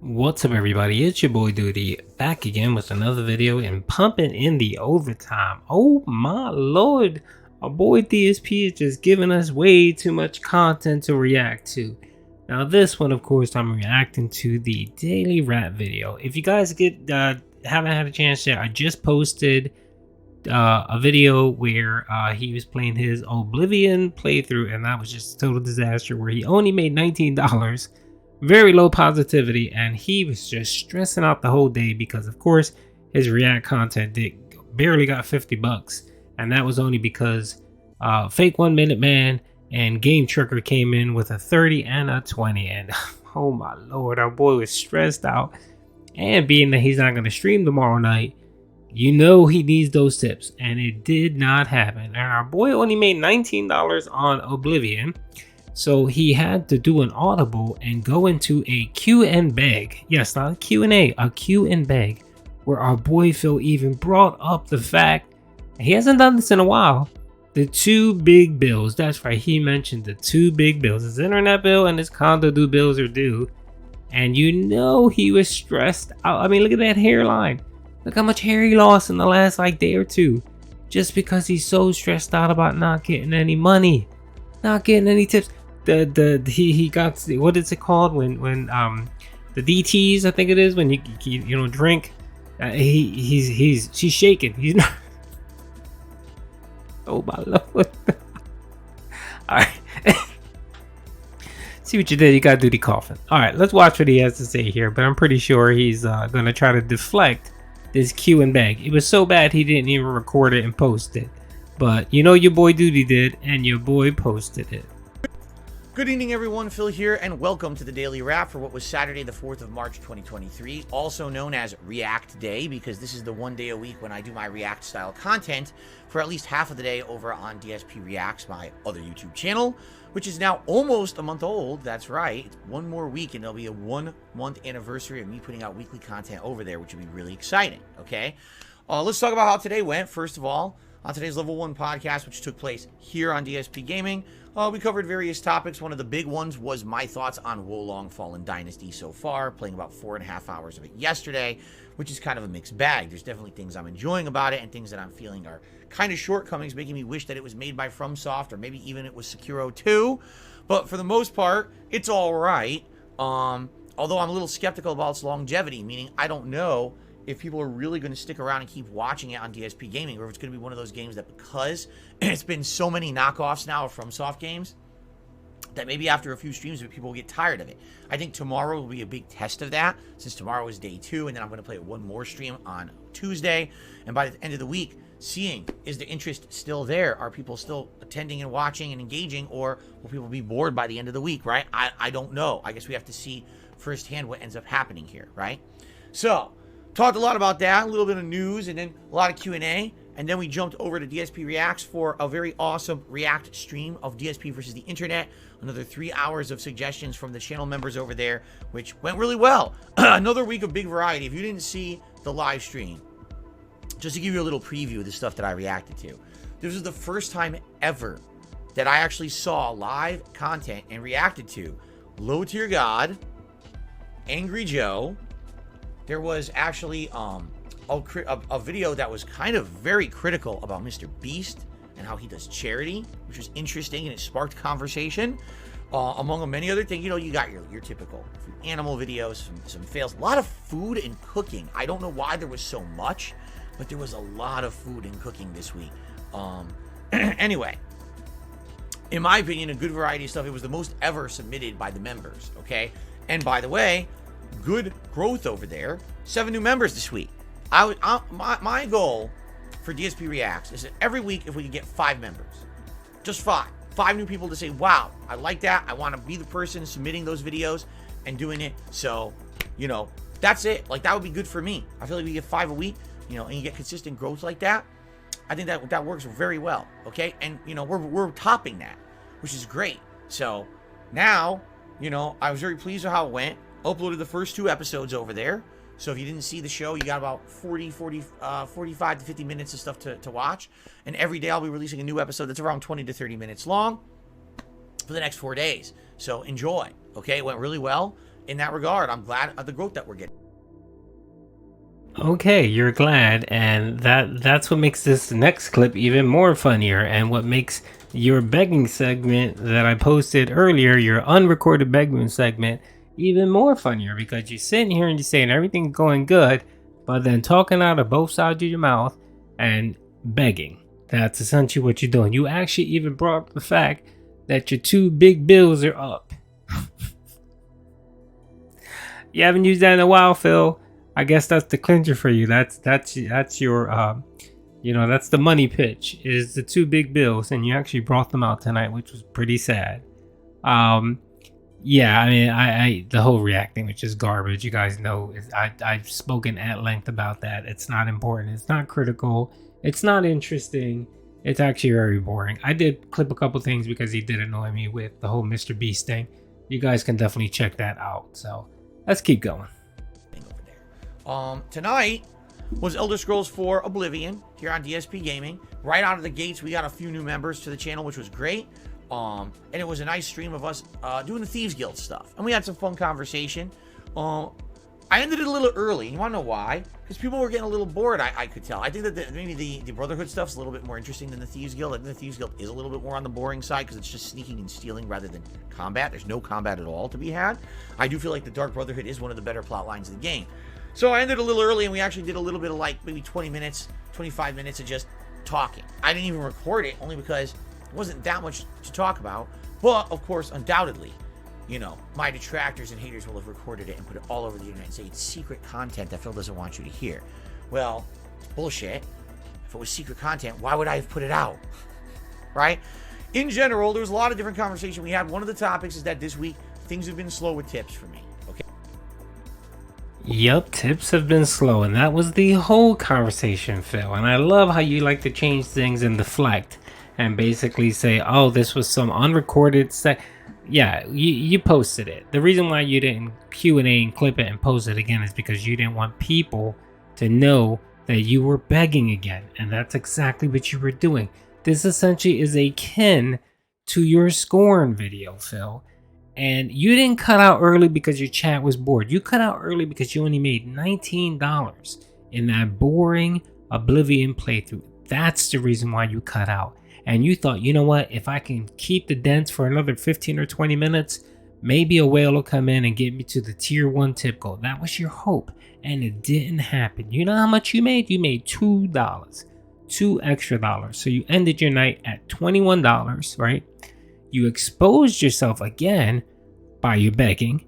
What's up, everybody? It's your boy Doody back again with another video and pumping in the overtime. Oh my lord, our boy DSP is just giving us way too much content to react to. Now, this one, of course, I'm reacting to the daily rap video. If you guys haven't had a chance yet, I just posted a video where he was playing his Oblivion playthrough, and that was just a total disaster. Where he only made $19. Very low positivity, and he was just stressing out the whole day because, of course, his react content barely got 50 bucks, and that was only because fake 1 minute man and game trucker came in with a 30 and a 20, and oh my lord, our boy was stressed out. And being that he's not going to stream tomorrow night, you know he needs those tips, and it did not happen. And our boy only made $19 on Oblivion. So he had to do an audible and go into a Q and beg. Yes, not a Q&A, a Q and beg, where our boy Phil even brought up the fact, he hasn't done this in a while, the two big bills. That's right, he mentioned the two big bills. His internet bill and his condo bills are due. And you know he was stressed out. I mean, look at that hairline. Look how much hair he lost in the last day or two. Just because he's so stressed out about not getting any money. Not getting any tips. He got, what is it called when the DTs, I think it is, when you drink, she's shaking. He's not. Oh my lord. All right. See what you did. You gotta do the coughing. All right, let's watch what he has to say here. But I'm pretty sure he's gonna try to deflect this Q and bag. It was so bad he didn't even record it and post it. But you know your boy Doody did, and your boy posted it. Good evening, everyone. Phil here, and welcome to the Daily Wrap for what was Saturday, the 4th of March, 2023, also known as React Day, because this is the one day a week when I do my React-style content for at least half of the day over on DSP Reacts, my other YouTube channel, which is now almost a month old. That's right. It's one more week, and there'll be a 1-month anniversary of me putting out weekly content over there, which will be really exciting, okay? Let's talk about how today went. First of all, on today's Level 1 podcast, which took place here on DSP Gaming, we covered various topics. One of the big ones was my thoughts on Wolong Fallen Dynasty so far, playing about 4.5 hours of it yesterday, which is kind of a mixed bag. There's definitely things I'm enjoying about it and things that I'm feeling are kind of shortcomings, making me wish that it was made by FromSoft or maybe even it was Sekiro 2. But for the most part, it's all right. Although I'm a little skeptical about its longevity, meaning I don't know if people are really going to stick around and keep watching it on DSP Gaming, or if it's going to be one of those games that, because it's been so many knockoffs now of FromSoft games, that maybe after a few streams people will get tired of it. I think tomorrow will be a big test of that, since tomorrow is day 2, and then I'm going to play one more stream on Tuesday, and by the end of the week, seeing, is the interest still there? Are people still attending and watching and engaging, or will people be bored by the end of the week, right? I don't know. I guess we have to see firsthand what ends up happening here, right? So, talked a lot about that, a little bit of news, and then a lot of Q&A, and then we jumped over to DSP Reacts for a very awesome React stream of DSP versus the internet. Another 3 hours of suggestions from the channel members over there, which went really well. Another week of big variety. If you didn't see the live stream, just to give you a little preview of the stuff that I reacted to, this was the first time ever that I actually saw live content and reacted to Low Tier God, Angry Joe. There was actually a video that was kind of very critical about Mr. Beast and how he does charity, which was interesting, and it sparked conversation. Among many other things, you know, you got your typical animal videos, some fails, a lot of food and cooking. I don't know why there was so much, but there was a lot of food and cooking this week. Anyway, in my opinion, a good variety of stuff. It was the most ever submitted by the members, okay? And by the way, good growth over there. 7 new members this week. My goal for DSP Reacts is that every week, if we could get 5 members, just 5 new people to say, wow, I like that, I want to be the person submitting those videos and doing it. So, you know, that's it. Like, that would be good for me. I feel like we get 5 a week, you know, and you get consistent growth like that. I think that works very well, okay? And, you know, we're topping that, which is great. So now, you know, I was very pleased with how it went. Uploaded the first 2 episodes over there. So if you didn't see the show, you got about 45 to 50 minutes of stuff to watch. And every day I'll be releasing a new episode that's around 20 to 30 minutes long for the next 4 days. So enjoy, okay? It went really well. in that regard, I'm glad of the growth that we're getting. Okay, you're glad, and that's what makes this next clip even more funnier, and what makes your begging segment that I posted earlier, your unrecorded begging segment, even more funnier, because you're sitting here and you're saying everything's going good, but then talking out of both sides of your mouth and begging. That's essentially what you're doing. You actually even brought up the fact that your 2 big bills are up. You haven't used that in a while, Phil. I guess that's the clincher for you. That's your that's the money pitch, is the 2 big bills, and you actually brought them out tonight, which was pretty sad. Yeah, I mean, I the whole reacting, which is garbage. You guys know, I've spoken at length about that. It's not important. It's not critical. It's not interesting. It's actually very boring. I did clip a couple things because he did annoy me with the whole Mr. Beast thing. You guys can definitely check that out. So let's keep going. Tonight was Elder Scrolls 4 Oblivion here on DSP Gaming. Right out of the gates, we got a few new members to the channel, which was great. And it was a nice stream of us doing the Thieves Guild stuff. And we had some fun conversation. I ended it a little early. You want to know why? Because people were getting a little bored, I could tell. I think that maybe the Brotherhood stuff's a little bit more interesting than the Thieves Guild. I think the Thieves Guild is a little bit more on the boring side because it's just sneaking and stealing rather than combat. There's no combat at all to be had. I do feel like the Dark Brotherhood is one of the better plot lines of the game. So I ended a little early, and we actually did a little bit of like maybe 20 minutes, 25 minutes of just talking. I didn't even record it, only because it wasn't that much to talk about. But, of course, undoubtedly, my detractors and haters will have recorded it and put it all over the internet and say it's secret content that Phil doesn't want you to hear. Well, it's bullshit. If it was secret content, why would I have put it out? Right? In general, there was a lot of different conversation we had. One of the topics is that this week, things have been slow with tips for me. Okay. Yup, tips have been slow, and that was the whole conversation, Phil. And I love how you like to change things and deflect and basically say, oh, this was some unrecorded Yeah, you posted it. The reason why you didn't Q&A and clip it and post it again is because you didn't want people to know that you were begging again. And that's exactly what you were doing. This essentially is akin to your scorn video, Phil. And you didn't cut out early because your chat was bored. You cut out early because you only made $19 in that boring Oblivion playthrough. That's the reason why you cut out. And you thought, you know what, if I can keep the dents for another 15 or 20 minutes, maybe a whale will come in and get me to the tier 1 tip goal. That was your hope, and it didn't happen. You know how much you made? You made $2, $2 extra. So you ended your night at $21, right? You exposed yourself again by your begging,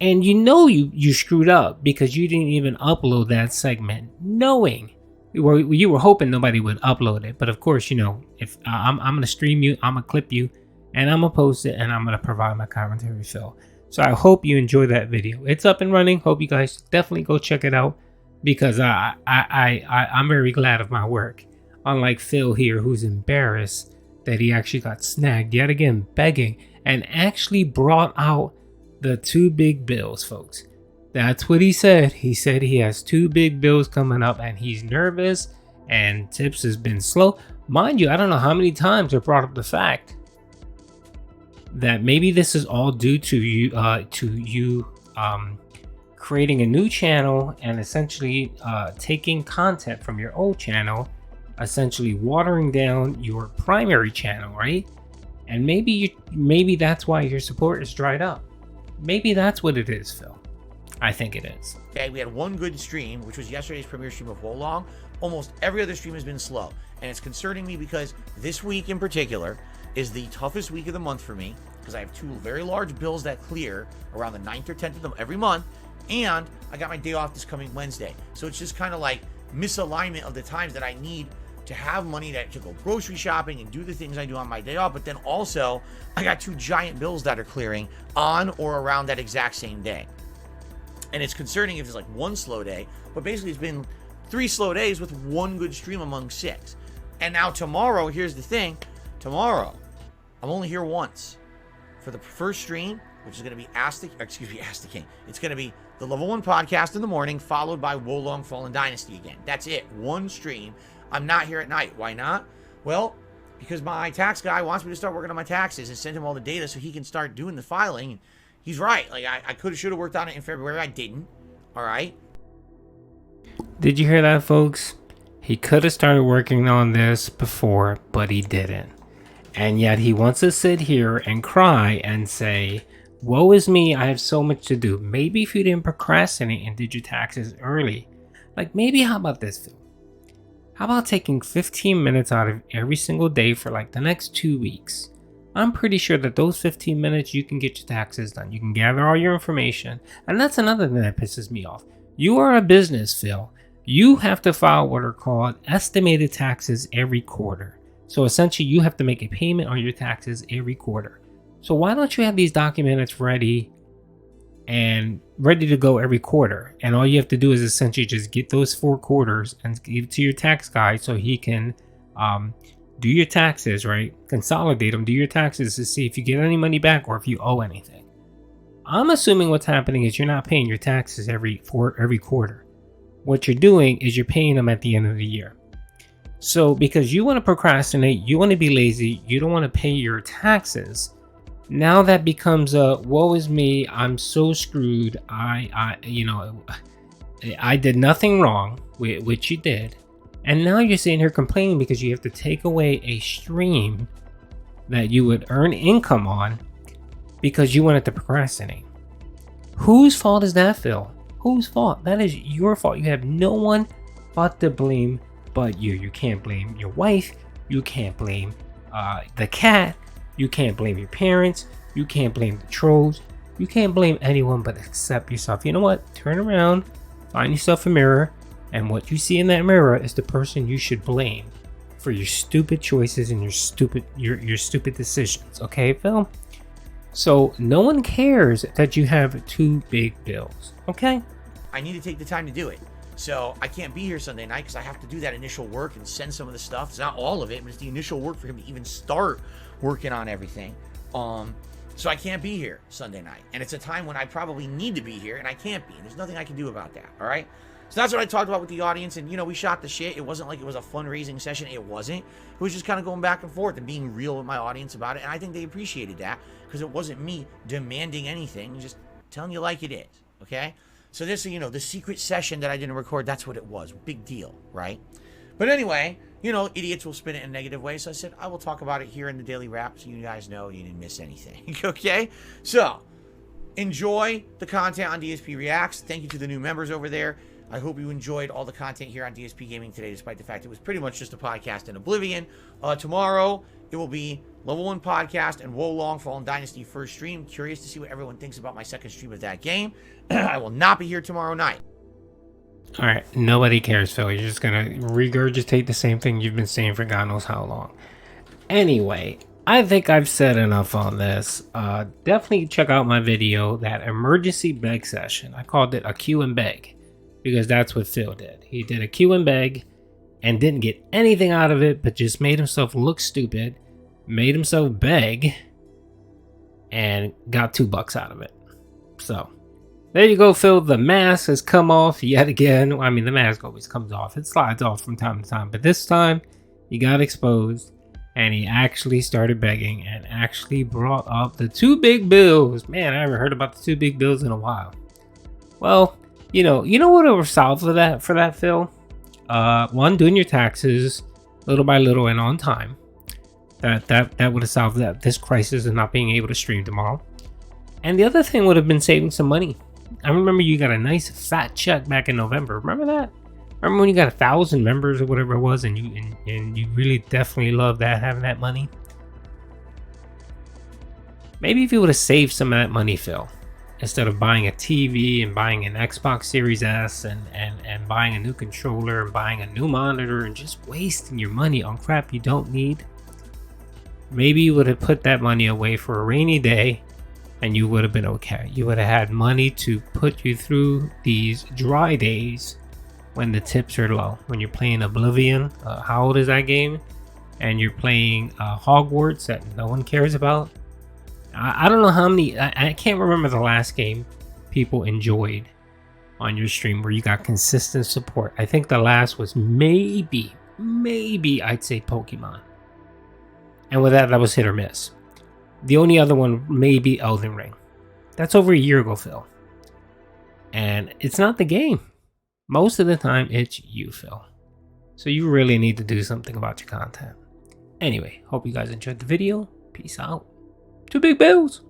and you screwed up because you didn't even upload that segment knowing. You were hoping nobody would upload it, but of course, if I'm gonna stream you, I'm gonna clip you, and I'm gonna post it, and I'm gonna provide my commentary, Phil. So I hope you enjoy that video. It's up and running. Hope you guys definitely go check it out because I'm very glad of my work. Unlike Phil here, who's embarrassed that he actually got snagged yet again begging, and actually brought out the 2 big bills, folks. That's what he said. He said he has 2 big bills coming up and he's nervous and tips has been slow. Mind you, I don't know how many times I brought up the fact that maybe this is all due to you creating a new channel and essentially taking content from your old channel, essentially watering down your primary channel, right? And maybe that's why your support is dried up. Maybe that's what it is, Phil. I think it is. Okay, we had one good stream, which was yesterday's premiere stream of Wolong. Almost every other stream has been slow. And it's concerning me because this week in particular is the toughest week of the month for me because I have 2 very large bills that clear around the 9th or 10th of every month. And I got my day off this coming Wednesday. So it's just kind of like misalignment of the times that I need to have money to go grocery shopping and do the things I do on my day off. But then also, I got 2 giant bills that are clearing on or around that exact same day. And it's concerning if it's like 1 slow day, but basically it's been 3 slow days with 1 good stream among 6. And now tomorrow, here's the thing. Tomorrow, I'm only here once for the first stream, which is going to be Ask the King. It's going to be the Level 1 podcast in the morning, followed by Wolong Fallen Dynasty again. That's it. 1 stream. I'm not here at night. Why not? Well, because my tax guy wants me to start working on my taxes and send him all the data so he can start doing the filing. he's right. Like, I could have, should have worked on it in February. I didn't. All right. Did you hear that, folks? He could have started working on this before, but he didn't. And yet he wants to sit here and cry and say, woe is me, I have so much to do. Maybe if you didn't procrastinate and did your taxes early. Like, maybe, how about this, Phil? How about taking 15 minutes out of every single day for like the next 2 weeks? I'm pretty sure that those 15 minutes you can get your taxes done. You can gather all your information. And that's another thing that pisses me off. You are a business, Phil. You have to file what are called estimated taxes every quarter. So essentially, you have to make a payment on your taxes every quarter. So why don't you have these documents ready to go every quarter? And all you have to do is essentially just get those 4 quarters and give it to your tax guy so he can do your taxes, right? Consolidate them, do your taxes to see if you get any money back or if you owe anything. I'm assuming what's happening is you're not paying your taxes every quarter. What you're doing is you're paying them at the end of the year. So because you want to procrastinate, you want to be lazy, you don't want to pay your taxes, now that becomes a woe is me, I'm so screwed. I did nothing wrong, which you did. And now you're sitting here complaining because you have to take away a stream that you would earn income on because you wanted to procrastinate. Whose fault is that, Phil? Whose fault? That is your fault. You have no one but to blame but you. You can't blame your wife. You can't blame the cat. You can't blame your parents. You can't blame the trolls. You can't blame anyone but except yourself. You know what? Turn around, find yourself a mirror, and what you see in that mirror is the person you should blame for your stupid choices and your stupid decisions. Okay, Phil? So no one cares that you have 2 big bills. Okay? I need to take the time to do it. So I can't be here Sunday night because I have to do that initial work and send some of the stuff. It's not all of it, but it's the initial work for him to even start working on everything. So I can't be here Sunday night. And it's a time when I probably need to be here and I can't be. And there's nothing I can do about that. All right? So that's what I talked about with the audience. And, we shot the shit. It wasn't like it was a fundraising session. It wasn't. It was just kind of going back and forth and being real with my audience about it. And I think they appreciated that because it wasn't me demanding anything. Just telling you like it is. Okay? So this, the secret session that I didn't record, that's what it was. Big deal, right? But anyway, idiots will spin it in a negative way. So I said, I will talk about it here in the Daily Wrap so you guys know you didn't miss anything. Okay? So, enjoy the content on DSP Reacts. Thank you to the new members over there. I hope you enjoyed all the content here on DSP Gaming today, despite the fact it was pretty much just a podcast in Oblivion. Tomorrow, it will be Level 1 podcast and Wolong Fallen Dynasty first stream. Curious to see what everyone thinks about my second stream of that game. I will not be here tomorrow night. All right, nobody cares, Phil. You're just going to regurgitate the same thing you've been saying for God knows how long. Anyway, I think I've said enough on this. Definitely check out my video, that emergency beg session. I called it a Q and beg because that's what Phil did. He did a Q and beg and didn't get anything out of it, but just made himself look stupid, made himself beg, and got $2 out of it. So there you go, Phil. The mask has come off yet again. I mean, the mask always comes off. It slides off from time to time. But this time, he got exposed. And he actually started begging and actually brought up the 2 big bills. Man, I haven't heard about the 2 big bills in a while. Well, you know what would have solved for that, Phil? One, doing your taxes little by little and on time. That would have solved that. This crisis of not being able to stream tomorrow. And the other thing would have been saving some money. I remember you got a nice fat check back in November. Remember that? Remember when you got 1,000 members or whatever it was, and you really definitely loved that, having that money? Maybe if you would have saved some of that money, Phil, instead of buying a TV and buying an Xbox Series S and buying a new controller and buying a new monitor and just wasting your money on crap you don't need, maybe you would have put that money away for a rainy day and you would have been okay. You would have had money to put you through these dry days when the tips are low. When you're playing Oblivion, how old is that game? And you're playing Hogwarts that no one cares about. I don't know how many, I can't remember the last game people enjoyed on your stream where you got consistent support. I think the last was maybe I'd say Pokemon. And with that was hit or miss. The only other one may be Elden Ring. That's over a year ago, Phil. And it's not the game. Most of the time, it's you, Phil. So you really need to do something about your content. Anyway, hope you guys enjoyed the video. Peace out. 2 big bills.